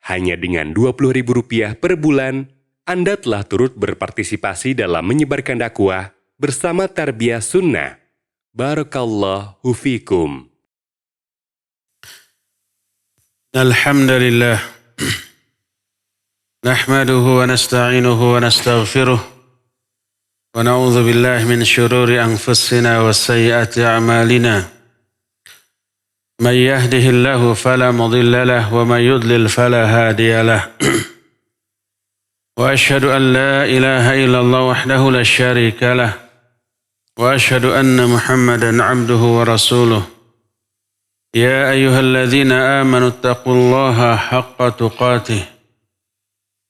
Hanya dengan Rp20.000 per bulan, Anda telah turut berpartisipasi dalam menyebarkan dakwah bersama Tarbiyah Sunnah. Barakallahu fikum. Alhamdulillah. Nahmaduhu wa nasta'inuhu wa nastaghfiruh. Wa na'udzu billahi min syururi anfusina wa sayyiati a'malina. من يهده الله فلا مضل له ومن يضلل فلا هادي له وأشهد أن لا إله إلا الله وحده لا شريك له وأشهد أن محمدا عبده ورسوله يا أيها الذين آمنوا اتقوا الله حق تقاته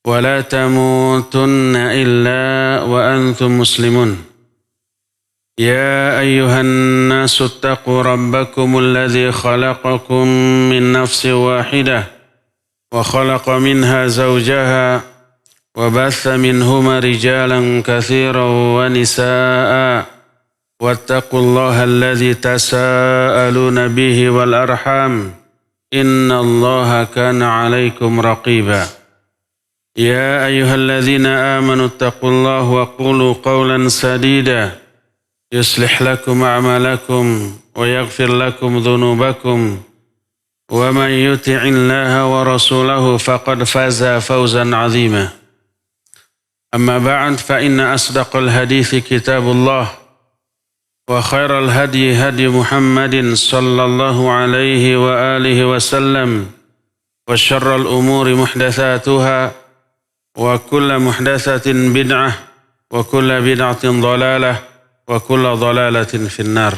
ولا تموتن إلا وأنتم مسلمون يا أيها الناس اتقوا ربكم الذي خلقكم من نفس واحدة وخلق منها زوجها وبث منهما رجالا كثيرا ونساء واتقوا الله الذي تساءلون به والأرحام إن الله كان عليكم رقيبا يا أيها الذين آمنوا اتقوا الله وقولوا قولا سديدا يصلح لكم أعمالكم ويغفر لكم ذنوبكم ومن يطع الله ورسوله فقد فاز فوزا عظيما أما بعد فإن أصدق الحديث كتاب الله وخير الهدي هدي محمد صلى الله عليه وآله وسلم وشر الأمور محدثاتها وكل محدثة بدعة وكل بدعة ضلالة وكل ضلالة في النار.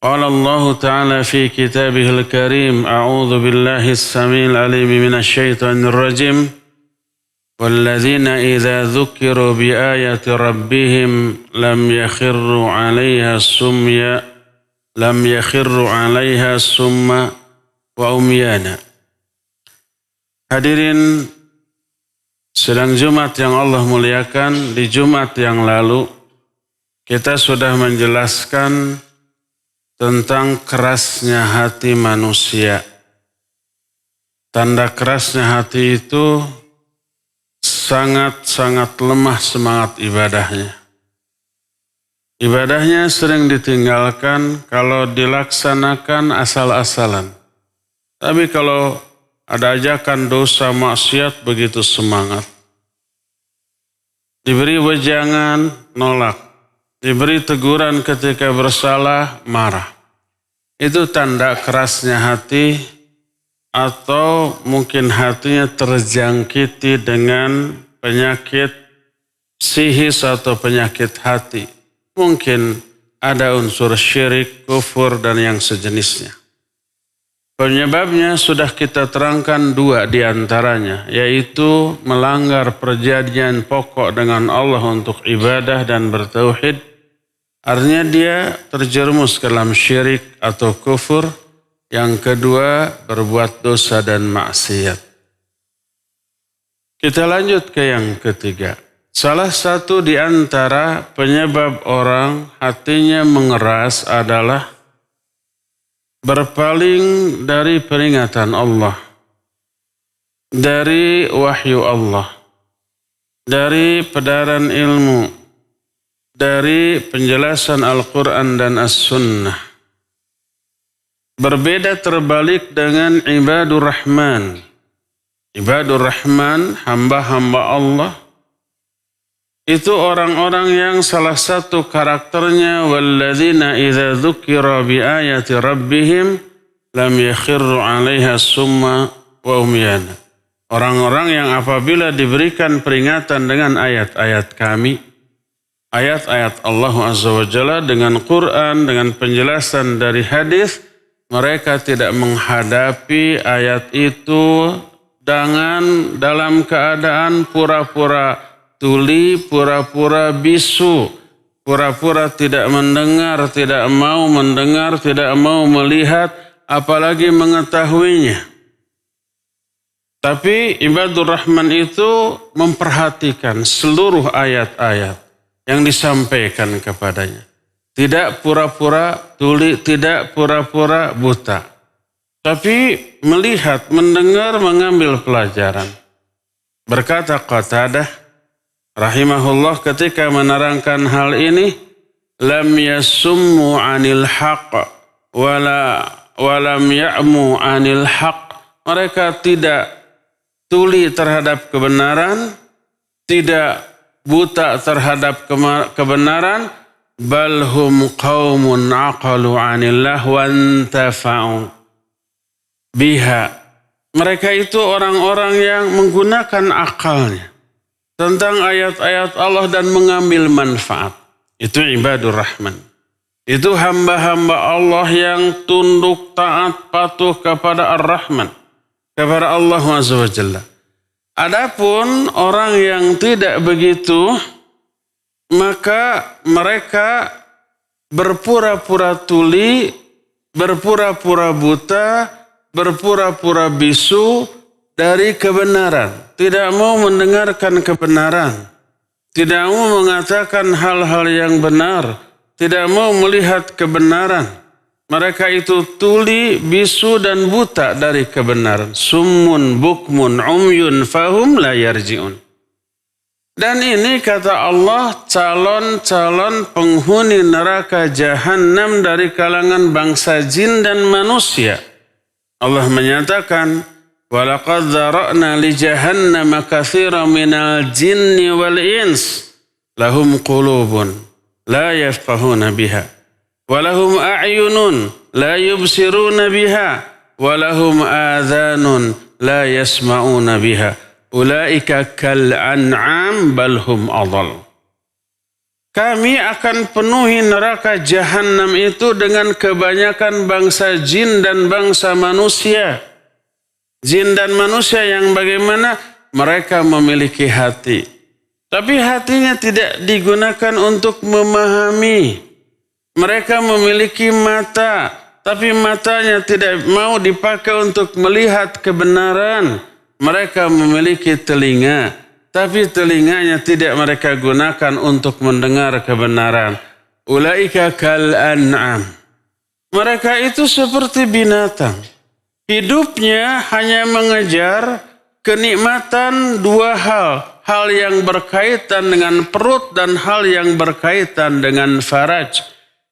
قال الله تعالى في كتابه الكريم أعوذ بالله السميع العليم من الشيطان الرجيم والذين إذا ذكروا بآية ربهم لم يخروا عليها سما وعميانا. Hadirin sedang Jumat yang Allah muliakan, di Jumat yang lalu kita sudah menjelaskan tentang kerasnya hati manusia. Tanda kerasnya hati itu sangat-sangat lemah semangat ibadahnya. Ibadahnya sering ditinggalkan kalau dilaksanakan asal-asalan. Tapi kalau ada ajakan dosa maksiat begitu semangat. Diberi wejangan, nolak. Diberi teguran ketika bersalah, marah. Itu tanda kerasnya hati atau mungkin hatinya terjangkiti dengan penyakit psikis atau penyakit hati. Mungkin ada unsur syirik, kufur, dan yang sejenisnya. Penyebabnya sudah kita terangkan dua di antaranya, yaitu melanggar perjanjian pokok dengan Allah untuk ibadah dan bertauhid. Artinya dia terjerumus ke dalam syirik atau kufur. Yang kedua, berbuat dosa dan maksiat. Kita lanjut ke yang ketiga. Salah satu di antara penyebab orang hatinya mengeras adalah berpaling dari peringatan Allah, dari wahyu Allah, dari pedaran ilmu, dari penjelasan Al-Quran dan As-Sunnah. Berbeda terbalik dengan ibadur Rahman. Ibadur Rahman, hamba-hamba Allah, itu orang-orang yang salah satu karakternya walladzina idza dzukira bi ayati rabbihim lam yakhirru 'alaiha summa wa umyana. Orang-orang yang apabila diberikan peringatan dengan ayat-ayat kami, ayat-ayat Allah Azza wa Jalla dengan Quran, dengan penjelasan dari hadis, mereka tidak menghadapi ayat itu dalam keadaan pura-pura tuli, pura-pura bisu, pura-pura tidak mendengar, tidak mau mendengar, tidak mau melihat, apalagi mengetahuinya. Tapi ibadur Rahman itu memperhatikan seluruh ayat-ayat yang disampaikan kepadanya. Tidak pura-pura tuli, tidak pura-pura buta. tapi melihat, mendengar, mengambil pelajaran. Berkata Qatadah rahimahullah ketika menerangkan hal ini, lam yasummu 'anil haqq walam ya'mu 'anil haqq. Mereka tidak tuli terhadap kebenaran, tidak buta terhadap kebenaran, bal hum qaumun aqalu 'anillah wantafa'u biha. Mereka itu orang-orang yang menggunakan akalnya tentang ayat-ayat Allah dan mengambil manfaat. Itu ibadur rahman. Itu hamba-hamba Allah yang tunduk, taat, patuh kepada Ar-Rahman, kepada Allah Azza wa Jalla. Adapun orang yang tidak begitu, maka mereka berpura-pura tuli, berpura-pura buta, berpura-pura bisu dari kebenaran. Tidak mau mendengarkan kebenaran. Tidak mau mengatakan hal-hal yang benar. Tidak mau melihat kebenaran. Mereka itu tuli, bisu, dan buta dari kebenaran. Summun, bukmun, umyun, fahum la yarji'un. Dan ini kata Allah, calon-calon penghuni neraka jahanam dari kalangan bangsa jin dan manusia. Allah menyatakan, walaqad dzara'na li jahannama katsiran minal jinni wal ins lahum qulubun la yafqahuna biha wa lahum a'yunun la yubsiruna biha wa lahum adhanun la yasma'una biha ulaika kal an'am bal hum adall. Kami akan penuhi neraka jahanam itu dengan kebanyakan bangsa jin dan bangsa manusia. Jin dan manusia yang bagaimana? Mereka memiliki hati. Tapi hatinya tidak digunakan untuk memahami. Mereka memiliki mata. Tapi matanya tidak mau dipakai untuk melihat kebenaran. Mereka memiliki telinga. Tapi telinganya tidak mereka gunakan untuk mendengar kebenaran. Ulaika kal an'am. Mereka itu seperti binatang. Hidupnya hanya mengejar kenikmatan dua hal. Hal yang berkaitan dengan perut dan hal yang berkaitan dengan faraj.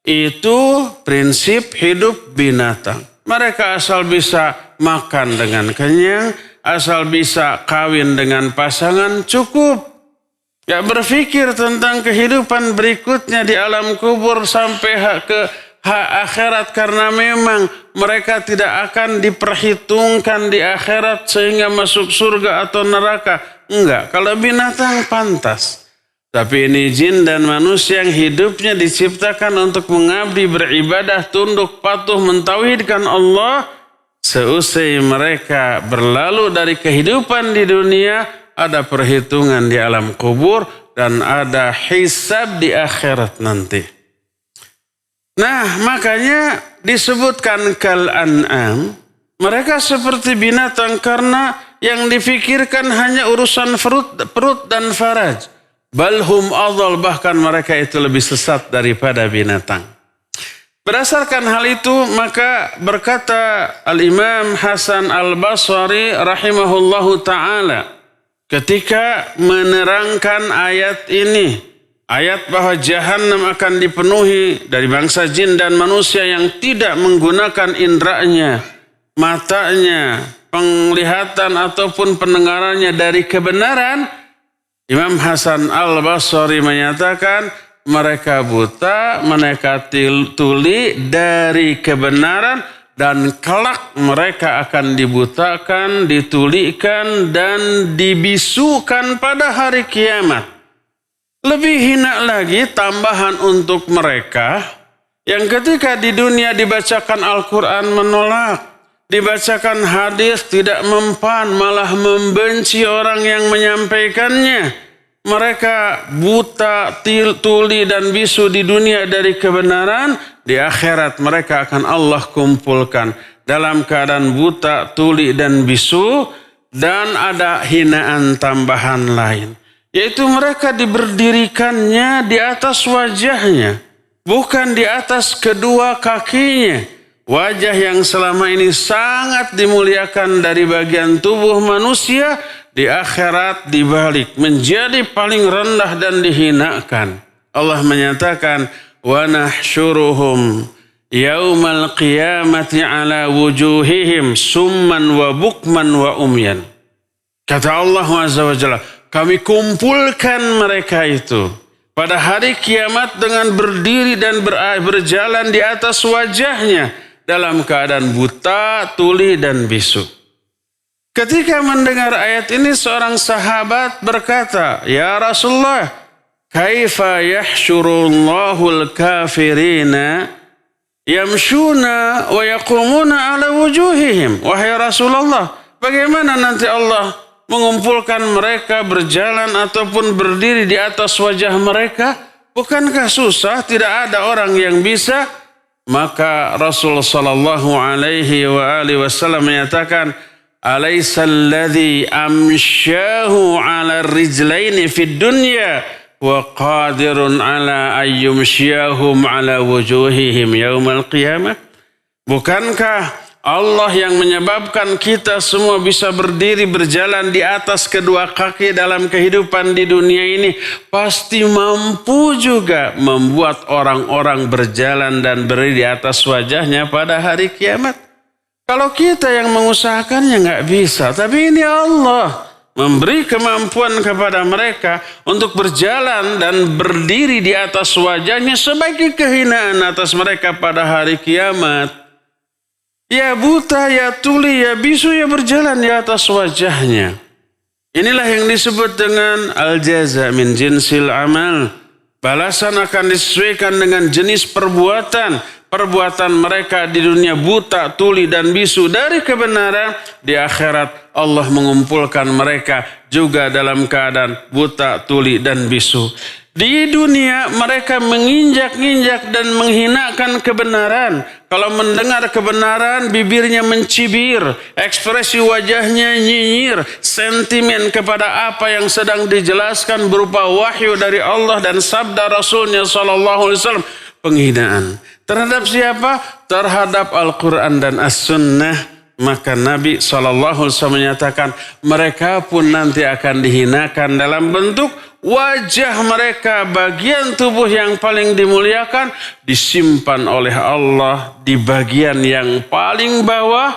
Itu prinsip hidup binatang. Mereka asal bisa makan dengan kenyang, asal bisa kawin dengan pasangan, cukup. Gak berpikir tentang kehidupan berikutnya di alam kubur sampai ke akhirat, karena memang mereka tidak akan diperhitungkan di akhirat sehingga masuk surga atau neraka. Enggak, kalau binatang pantas. Tapi ini jin dan manusia yang hidupnya diciptakan untuk mengabdi, beribadah, tunduk, patuh, mentauhidkan Allah. Seusai mereka berlalu dari kehidupan di dunia, ada perhitungan di alam kubur dan ada hisab di akhirat nanti. Nah, makanya disebutkan kal an'am. Mereka seperti binatang karena yang difikirkan hanya urusan perut dan faraj. Balhum adhal, bahkan mereka itu lebih sesat daripada binatang. Berdasarkan hal itu, maka berkata Al-Imam Hasan Al-Basri rahimahullahu ta'ala ketika menerangkan ayat ini, ayat bahwa jahanam akan dipenuhi dari bangsa jin dan manusia yang tidak menggunakan indranya, matanya, penglihatan ataupun pendengarannya dari kebenaran. Imam Hasan Al-Basri menyatakan mereka buta, mereka tuli dari kebenaran, dan kelak mereka akan dibutakan, ditulikan, dan dibisukan pada hari kiamat. Lebih hina lagi tambahan untuk mereka yang ketika di dunia dibacakan Al-Quran menolak, dibacakan hadis tidak mempan, malah membenci orang yang menyampaikannya. Mereka buta, tuli dan bisu di dunia dari kebenaran. Di akhirat mereka akan Allah kumpulkan dalam keadaan buta, tuli dan bisu. Dan ada hinaan tambahan lain, yaitu mereka diberdirikannya di atas wajahnya, bukan di atas kedua kakinya. wajah yang selama ini sangat dimuliakan dari bagian tubuh manusia, di akhirat dibalik menjadi paling rendah dan dihinakan. Allah menyatakan, wa nahsyuruhum yaumal qiyamati ala wujuhihim summan wa bukman wa umyan. Kata Allah Azza wa Jalla, kami kumpulkan mereka itu pada hari kiamat dengan berdiri dan berjalan di atas wajahnya dalam keadaan buta, tuli dan bisu. Ketika mendengar ayat ini, seorang sahabat berkata, ya Rasulullah, kaifa yahsyurullahul kafirina yamshuna wa yaqumuna ala wujuhihim. Wahai Rasulullah, bagaimana nanti Allah mengumpulkan mereka berjalan ataupun berdiri di atas wajah mereka? Bukankah susah? Tidak ada orang yang bisa. Maka Rasul sallallahu alaihi wasallam menyatakan, alaysa alladhi amsyahu ala rijlaini fid dunya wa qadirun ala ayyumsyahum ala wujuhihim yaumal qiyamah. Bukankah Allah yang menyebabkan kita semua bisa berdiri berjalan di atas kedua kaki dalam kehidupan di dunia ini, pasti mampu juga membuat orang-orang berjalan dan berdiri di atas wajahnya pada hari kiamat. Kalau kita yang mengusahakannya nggak bisa, tapi ini Allah memberi kemampuan kepada mereka untuk berjalan dan berdiri di atas wajahnya sebagai kehinaan atas mereka pada hari kiamat. Ya buta, ya tuli, ya bisu, ya berjalan di atas wajahnya. Inilah yang disebut dengan al-jaza min jinsil amal. Balasan akan disesuaikan dengan jenis perbuatan. Perbuatan mereka di dunia buta, tuli, dan bisu dari kebenaran. Di akhirat Allah mengumpulkan mereka juga dalam keadaan buta, tuli, dan bisu. Di dunia mereka menginjak-injak dan menghinakan kebenaran. Kalau mendengar kebenaran, bibirnya mencibir, ekspresi wajahnya nyinyir, sentimen kepada apa yang sedang dijelaskan berupa wahyu dari Allah dan sabda Rasulnya SAW. Penghinaan terhadap siapa? Terhadap Al-Quran dan As-Sunnah. Maka Nabi SAW menyatakan, mereka pun nanti akan dihinakan dalam bentuk wajah mereka, bagian tubuh yang paling dimuliakan, disimpan oleh Allah di bagian yang paling bawah,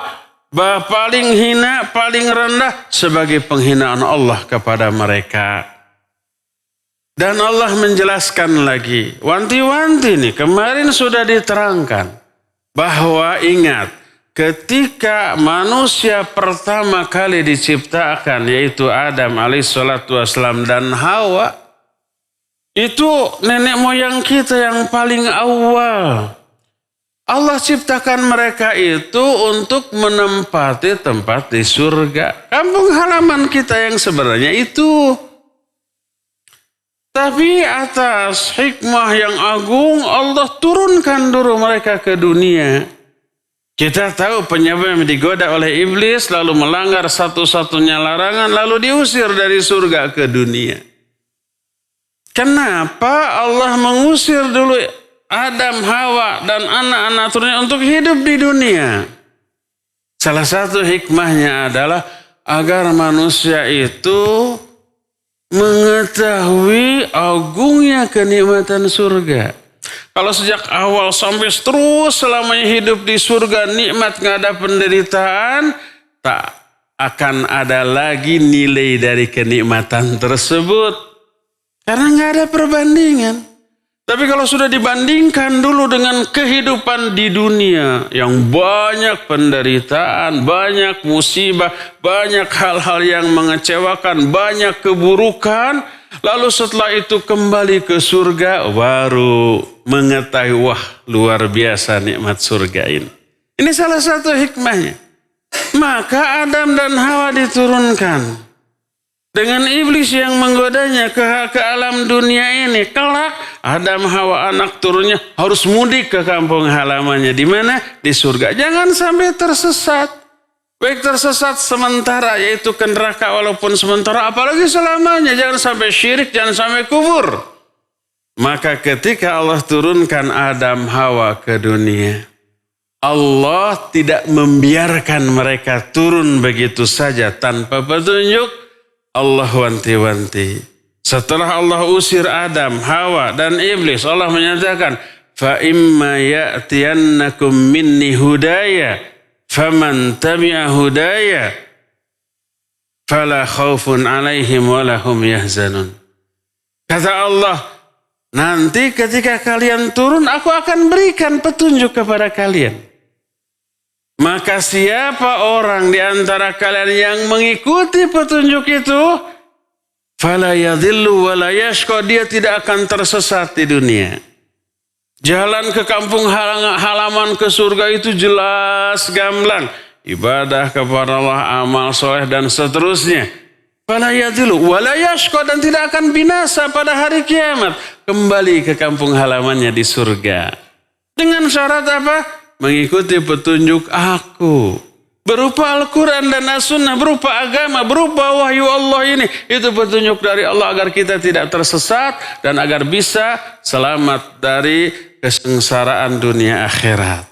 paling hina, paling rendah, sebagai penghinaan Allah kepada mereka. Dan Allah menjelaskan lagi, wanti-wanti nih, kemarin sudah diterangkan, bahwa ingat, ketika manusia pertama kali diciptakan, yaitu Adam alaihissalatu wassalam dan Hawa, itu nenek moyang kita yang paling awal. Allah ciptakan mereka itu untuk menempati tempat di surga. Kampung halaman kita yang sebenarnya itu. Tapi atas hikmah yang agung, Allah turunkan dulu mereka ke dunia. Kita tahu penyebab yang digoda oleh iblis, lalu melanggar satu-satunya larangan, lalu diusir dari surga ke dunia. Kenapa Allah mengusir dulu Adam, Hawa, dan anak-anak turunnya untuk hidup di dunia? Salah satu hikmahnya adalah agar manusia itu mengetahui agungnya kenikmatan surga. Kalau sejak awal sampai terus selamanya hidup di surga, nikmat, nggak ada penderitaan, tak akan ada lagi nilai dari kenikmatan tersebut. Karena nggak ada perbandingan. Tapi kalau sudah dibandingkan dulu dengan kehidupan di dunia yang banyak penderitaan, banyak musibah, banyak hal-hal yang mengecewakan, banyak keburukan, lalu setelah itu kembali ke surga, baru mengetahui, wah luar biasa nikmat surga ini. Ini salah satu hikmahnya. Maka Adam dan Hawa diturunkan. Dengan iblis yang menggodanya ke alam dunia ini, kelak Adam, Hawa, anak turunnya harus mudik ke kampung halamannya. Di mana? Di surga. Jangan sampai tersesat. Baik tersesat sementara, yaitu ke neraka walaupun sementara, apalagi selamanya. Jangan sampai syirik, jangan sampai kubur. Maka ketika Allah turunkan Adam, Hawa ke dunia, Allah tidak membiarkan mereka turun begitu saja tanpa petunjuk. Allah wanti-wanti. Setelah Allah usir Adam, Hawa, dan Iblis, Allah menyatakan, فَإِمَّا يَأْتِيَنَّكُمْ مِنِّي هُدَايَ فَمَنْ تَبِعَ هُدَايَ فَلَا خَوْفٌ عَلَيْهِمْ وَلَا هُمْ يَحْزَنُونَ. Kata Allah, nanti ketika kalian turun, aku akan berikan petunjuk kepada kalian. Maka siapa orang di antara kalian yang mengikuti petunjuk itu, fala yadhillu wala yashqa, dia tidak akan tersesat di dunia. Jalan ke kampung halaman ke surga itu jelas gamblang. Ibadah kepada Allah, amal soleh dan seterusnya. Fala yadhillu wala yashqa, dan tidak akan binasa pada hari kiamat. Kembali ke kampung halamannya di surga. Dengan syarat apa? Mengikuti petunjuk aku. Berupa Al-Quran dan As-Sunnah, berupa agama, berupa wahyu Allah ini. Itu petunjuk dari Allah agar kita tidak tersesat dan agar bisa selamat dari kesengsaraan dunia akhirat.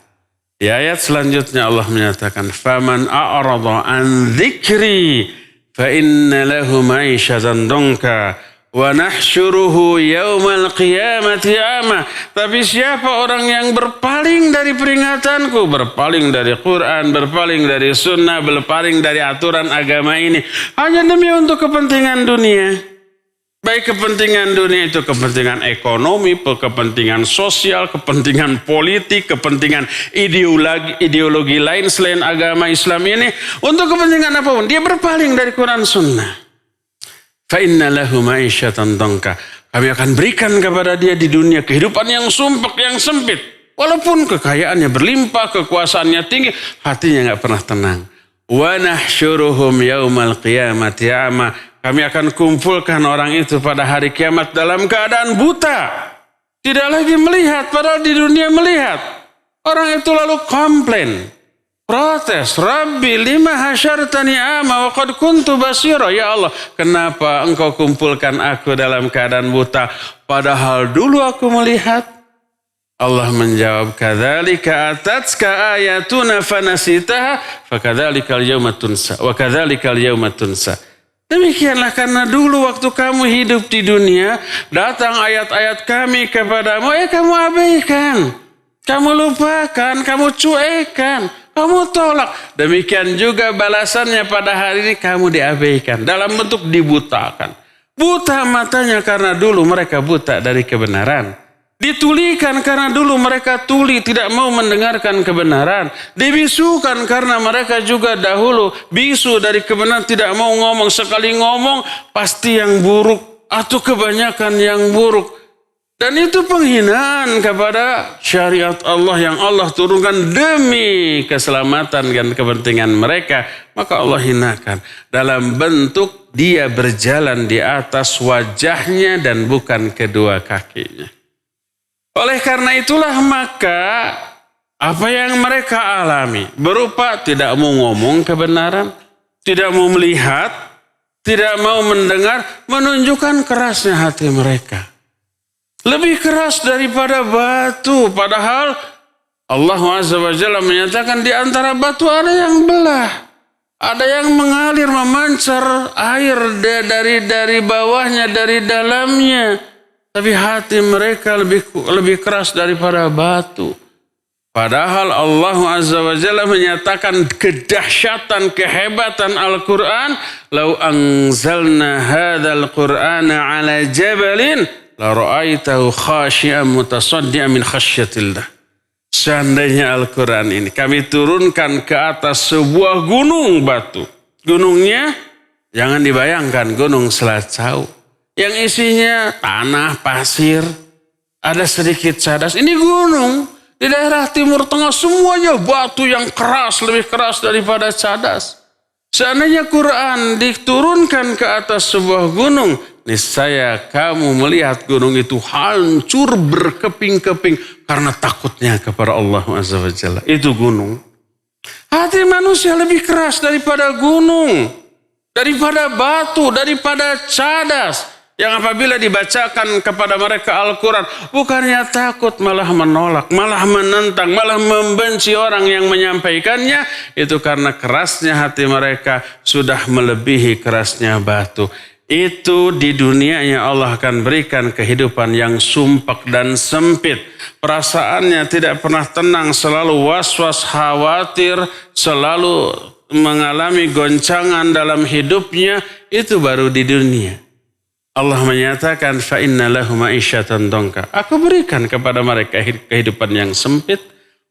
Di ayat selanjutnya Allah menyatakan, "Faman a'rada an dzikri fa inna lahu ma'isyatan dhanka wa nahsyuruhu yaumal qiyamati a'ma." Tapi siapa orang yang berpaling dari peringatanku, berpaling dari Quran, berpaling dari sunnah, berpaling dari aturan agama ini, hanya demi untuk kepentingan dunia. Baik kepentingan dunia itu kepentingan ekonomi, kepentingan sosial, kepentingan politik, kepentingan ideologi lain selain agama Islam ini. Untuk kepentingan apapun, dia berpaling dari Quran sunnah. Fa inna lahu ma'isyatan dhanka. Kami akan berikan kepada dia di dunia kehidupan yang sumpek, yang sempit. Walaupun kekayaannya berlimpah, kekuasaannya tinggi, hatinya nggak pernah tenang. Wa nahsyuruhum yaumal qiyamati a'ma. Kami akan kumpulkan orang itu pada hari kiamat dalam keadaan buta. Tidak lagi melihat, padahal di dunia melihat. Orang itu lalu komplain. Protes, Rabbi lima hasyartani a'ma wa qad kuntu basira. Ya Allah, kenapa engkau kumpulkan aku dalam keadaan buta, padahal dulu aku melihat? Allah menjawab, kadzalika atatka ayatuna fanasitaha fakadzalikal yauma tunsa wa kadzalikal yauma tunsa. Demikianlah karena dulu waktu kamu hidup di dunia, datang ayat-ayat kami kepadamu, kamu abaikan, kamu lupakan, kamu cuekan, kamu tolak. Demikian juga balasannya pada hari ini, kamu diabaikan dalam bentuk dibutakan. Buta matanya karena dulu mereka buta dari kebenaran. Ditulikan karena dulu mereka tuli, tidak mau mendengarkan kebenaran. Dibisukan karena mereka juga dahulu bisu dari kebenaran, tidak mau ngomong. Sekali ngomong pasti yang buruk atau kebanyakan yang buruk. Dan itu penghinaan kepada syariat Allah yang Allah turunkan demi keselamatan dan kepentingan mereka. Maka Allah hinakan dalam bentuk dia berjalan di atas wajahnya dan bukan kedua kakinya. Oleh karena itulah maka apa yang mereka alami berupa tidak mau ngomong kebenaran, tidak mau melihat, tidak mau mendengar, menunjukkan kerasnya hati mereka. Lebih keras daripada batu, padahal Allah Azza wa Jalla menyatakan di antara batu ada yang belah, ada yang mengalir memancar air dari bawahnya, dari dalamnya. Tapi hati mereka lebih keras daripada batu. Padahal Allah Azza wa Jalla menyatakan kedahsyatan, kehebatan Al-Quran. Lau anzalna hadzal Qur'ana ala jabalin la ra'aitahu khashi'an mutasaddian min khasyatillah. Seandainya Al-Quran ini kami turunkan ke atas sebuah gunung batu. Gunungnya jangan dibayangkan gunung Selacau yang isinya tanah, pasir, ada sedikit cadas. Ini gunung di daerah Timur Tengah, semuanya batu yang keras, lebih keras daripada cadas. Seandainya Quran diturunkan ke atas sebuah gunung, niscaya kamu melihat gunung itu hancur berkeping-keping karena takutnya kepada Allah Azza wa Jalla. Itu gunung. Hati manusia lebih keras daripada gunung, daripada batu, daripada cadas. Yang apabila dibacakan kepada mereka Al-Quran, bukannya takut, malah menolak, malah menentang, malah membenci orang yang menyampaikannya. Itu karena kerasnya hati mereka sudah melebihi kerasnya batu. Itu di dunianya Allah akan berikan kehidupan yang sumpek dan sempit. Perasaannya tidak pernah tenang, selalu was-was, khawatir, selalu mengalami goncangan dalam hidupnya. Itu baru di dunia. Allah menyatakan fa inna lahum ma'isyatan dongka. Aku berikan kepada mereka kehidupan yang sempit.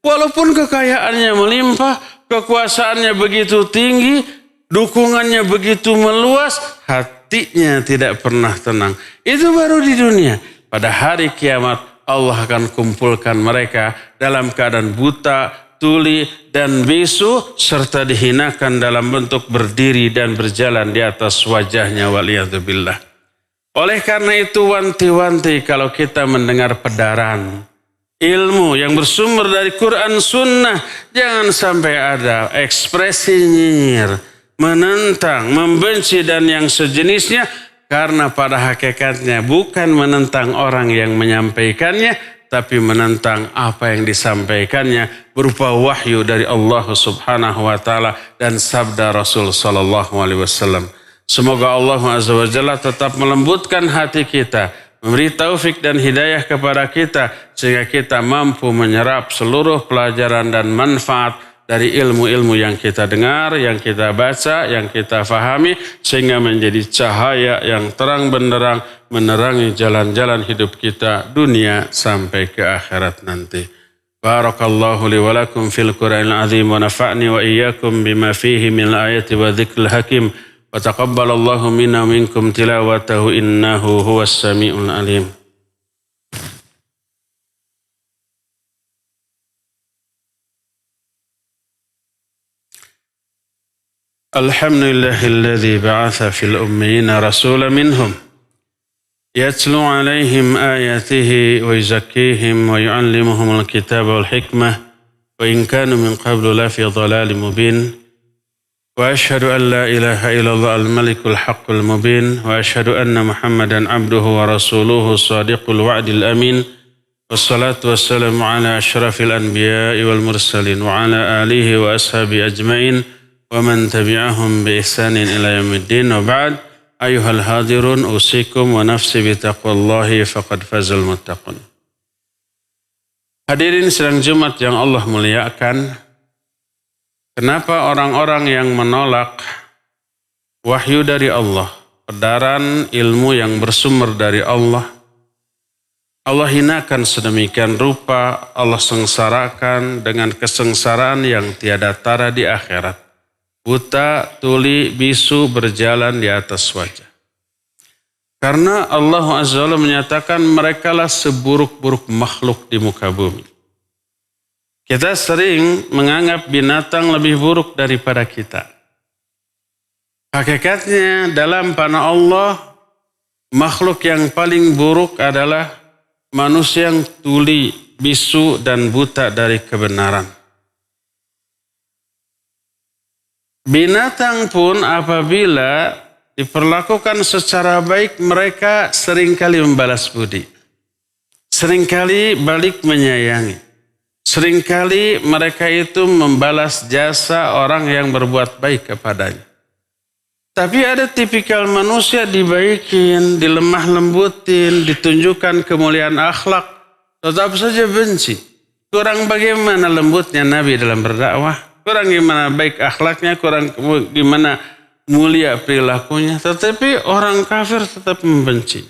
Walaupun kekayaannya melimpah, kekuasaannya begitu tinggi, dukungannya begitu meluas, hatinya tidak pernah tenang. Itu baru di dunia. Pada hari kiamat Allah akan kumpulkan mereka dalam keadaan buta, tuli, dan bisu, serta dihinakan dalam bentuk berdiri dan berjalan di atas wajahnya, waliyadzubillah. Oleh karena itu wanti-wanti kalau kita mendengar pedaran ilmu yang bersumber dari Quran Sunnah, jangan sampai ada ekspresi nyinyir, menentang, membenci dan yang sejenisnya, karena pada hakikatnya bukan menentang orang yang menyampaikannya, tapi menentang apa yang disampaikannya berupa wahyu dari Allah Subhanahu wa taala dan sabda Rasul sallallahu alaihi wasallam. Semoga Allah Azza wa Jalla tetap melembutkan hati kita, memberi taufik dan hidayah kepada kita, sehingga kita mampu menyerap seluruh pelajaran dan manfaat dari ilmu-ilmu yang kita dengar, yang kita baca, yang kita fahami, sehingga menjadi cahaya yang terang benderang menerangi jalan-jalan hidup kita dunia sampai ke akhirat nanti. Barakallahu li wa lakum fil Qur'anil azim wa nafa'ni wa iyyakum bima fihi min ayati wa dzikril hakim. Wa taqabbalallahu minna minkum tilawatahu innahu huwas samiul alim. Alhamdulillahilladzi ba'atha fil ummiyina rasulan minhum yatlu 'alaihim ayatihi wa yuzakkihim wa yu'allimuhumul kitaba wal hikmah wa in kanu min qablu lafi dhalalin mubin. وأشهد أن لا إله إلا الله الملك الحق المبين وأشهد أن محمدا عبده ورسوله الصادق الوعد الأمين والصلاة والسلام على أشرف الأنبياء والمرسلين وعلى آله وأصحابه أجمعين ومن تبعهم بإحسان إلى يوم الدين وبعد أيها الحاضرون أوصيكم ونفسي بتقوى الله فقد فاز المتقون. Hadirin sidang Jumat yang Allah muliakan, kenapa orang-orang yang menolak wahyu dari Allah, pedaran ilmu yang bersumber dari Allah, Allah hinakan sedemikian rupa, Allah sengsarakan dengan kesengsaraan yang tiada tara di akhirat. Buta, tuli, bisu berjalan di atas wajah. Karena Allah Azza wa Jalla menyatakan merekalah seburuk-buruk makhluk di muka bumi. Kita sering menganggap binatang lebih buruk daripada kita. Hakikatnya dalam panah Allah, makhluk yang paling buruk adalah manusia yang tuli, bisu, dan buta dari kebenaran. Binatang pun apabila diperlakukan secara baik, mereka seringkali membalas budi. Seringkali balik menyayangi. Seringkali mereka itu membalas jasa orang yang berbuat baik kepadanya. Tapi ada tipikal manusia dibaikin, dilemah lembutin, ditunjukkan kemuliaan akhlak, tetap saja benci. Kurang bagaimana lembutnya Nabi dalam berdakwah, kurang gimana baik akhlaknya, kurang gimana mulia perilakunya, tetapi orang kafir tetap membenci.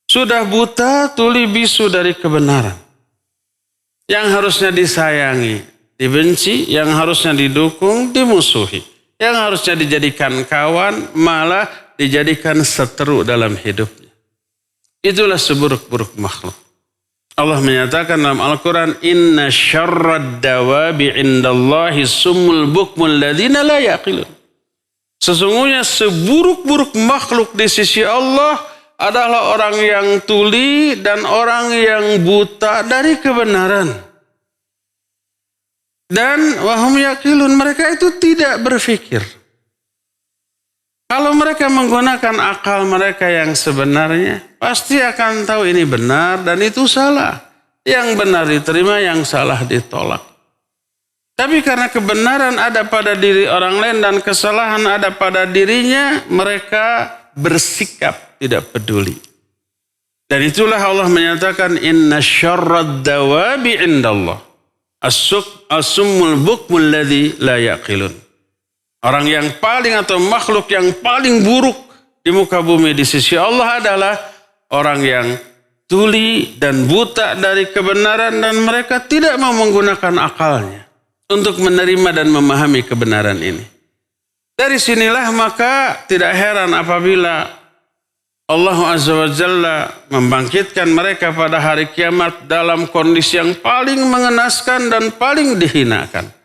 Sudah buta, tuli, bisu dari kebenaran. Yang harusnya disayangi, dibenci, yang harusnya didukung, dimusuhi. Yang harusnya dijadikan kawan, malah dijadikan seteru dalam hidupnya. Itulah seburuk-buruk makhluk. Allah menyatakan dalam Al-Quran, Inna syarrad dawabi indallahi summul bukmul ladhina la yaqilun. Sesungguhnya seburuk-buruk makhluk di sisi Allah adalah orang yang tuli dan orang yang buta dari kebenaran. Dan wahum yaqilun, mereka itu tidak berfikir. Kalau mereka menggunakan akal mereka yang sebenarnya, pasti akan tahu ini benar dan itu salah. Yang benar diterima, yang salah ditolak. Tapi karena kebenaran ada pada diri orang lain dan kesalahan ada pada dirinya, mereka bersikap tidak peduli. Dan itulah Allah menyatakan, inna syarrad dawabi indallah as-summul bukmul ladzi la yaqilun. Orang yang paling atau makhluk yang paling buruk di muka bumi di sisi Allah adalah orang yang tuli dan buta dari kebenaran dan mereka tidak mau menggunakan akalnya untuk menerima dan memahami kebenaran ini. Dari sinilah maka tidak heran apabila Allah Azza wa Jalla membangkitkan mereka pada hari kiamat dalam kondisi yang paling mengenaskan dan paling dihinakan.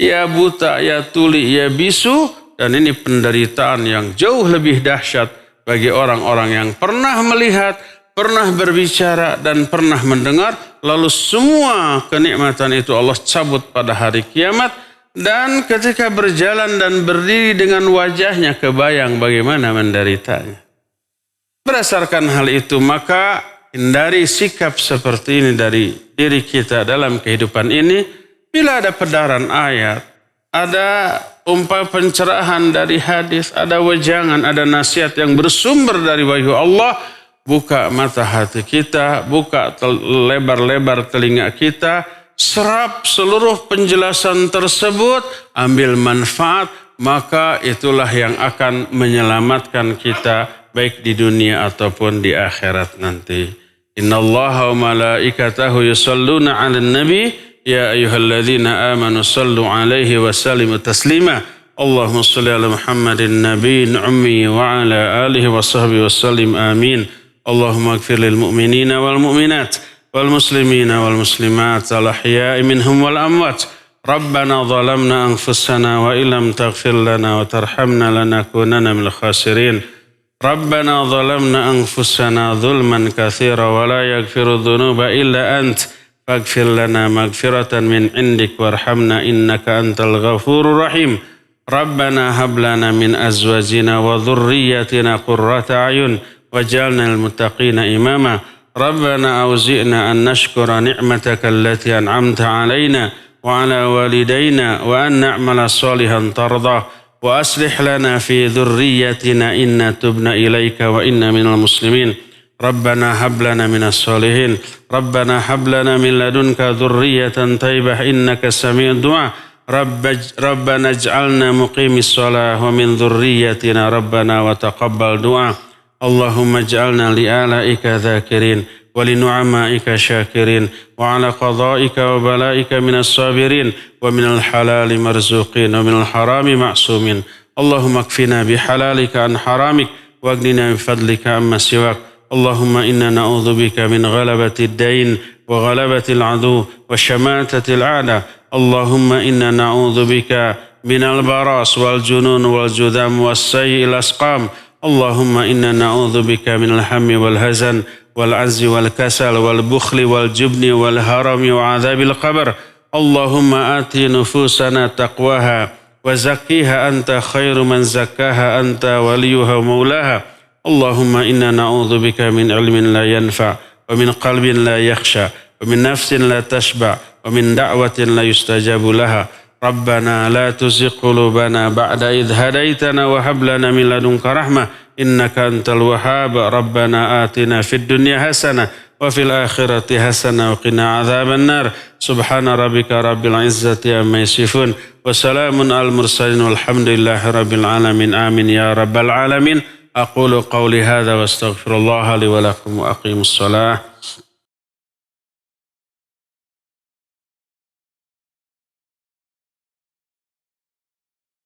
Ya buta, ya tuli, ya bisu, dan ini penderitaan yang jauh lebih dahsyat bagi orang-orang yang pernah melihat, pernah berbicara, dan pernah mendengar, lalu semua kenikmatan itu Allah cabut pada hari kiamat, dan ketika berjalan dan berdiri dengan wajahnya kebayang bagaimana menderitanya. Berdasarkan hal itu, maka hindari sikap seperti ini dari diri kita dalam kehidupan ini. Bila ada pedaran ayat, ada pencerahan dari hadis, ada wejangan, ada nasihat yang bersumber dari wahyu Allah, buka mata hati kita, buka lebar-lebar telinga kita, serap seluruh penjelasan tersebut, ambil manfaat, maka itulah yang akan menyelamatkan kita baik di dunia ataupun di akhirat nanti. Innallaha wa malaikatahu yusalluna 'alan nabi ya ayyuhalladzina amanu sallu 'alaihi wa sallimu taslima. Allahumma shalli 'ala Muhammadin nabiyyin ummi wa 'ala alihi wa sahbihi wa sallim. Amin. Allahumma ighfir lil mu'minina wal mu'minat wal muslimina wal muslimat al ahya'i minhum wal amwat. Rabbana zalamna anfusana wa illam taghfir lana wa tarhamna lanakunanna minal khasirin. Rabbana zalamna anfusana zulman katsira wa la yaghfiru dhunuba illa ant. Faghfir lana maghfiratan min indik warhamna innaka antal ghafurur rahim. Rabbana hab lana min azwajina wa dhurriyyatina qurrata a'yun waj'alna lil muttaqina imama. Rabbana awzi'na an nashkura ni'mataka allati an'amta 'alaina wa 'ala walidayna wa an na'mala salihan tardah wa aslih lana fi dhurriyyatina inna tubna ilaika wa inna minal muslimin. Rabbana hab lana minas solihin. Rabbana hab lana min ladunka dhurriyatan tayyibah innaka sami'ud du'a. Rabbana ij'alna muqimis shalah wa min dhurriyyatina rabbana wa taqabbal du'a. Allahumma ij'alna li alaika dhakirin wa li nu'amaika syakirin wa ala qada'ika wa bala'ika minas sabirin wa minal halali marzuqin wa minal harami ma'sumin. Allahumma kfina bihalalika an haramik wa aghnina min fadlika amma siwak. Allahumma inna na'udzu bika min ghalabati ad-dain wa ghalabati al-'adu wa shamatati al-'ada. Allahumma inna na'udzu bika min al-baras wal junun wal judam was sayyi'il asqam. Allahumma inna na'udzu bika min al-hammi wal hazan wal 'azzi wal kasal wal bukhli wal jubni wal harami wa 'adzabil qabr. Allahumma ati nufusana taqwaha wa zakkiha anta khairu man zakkaha anta waliyuha maulaha. Allahumma inna na'udzu bika min ilmin la yanfa' wa min qalbin la yakhsha wa min nafsin la tashba' wa min da'watin la yustajabu laha. Rabbana la tuzigh qulubana ba'da idh hadaitana wa hab lana min ladunka rahmah innaka antal wahhab. Rabbana atina fid dunya hasanah wa fil akhirati hasanah wa qina adzaban nar. Subhana rabbika rabbil izzati amma yasifun wa salamun al mursalin walhamdulillahi rabbil alamin. Amin ya rabbal alamin. أقول قولي هذا واستغفر الله لي ولكم وأقيموا الصلاة.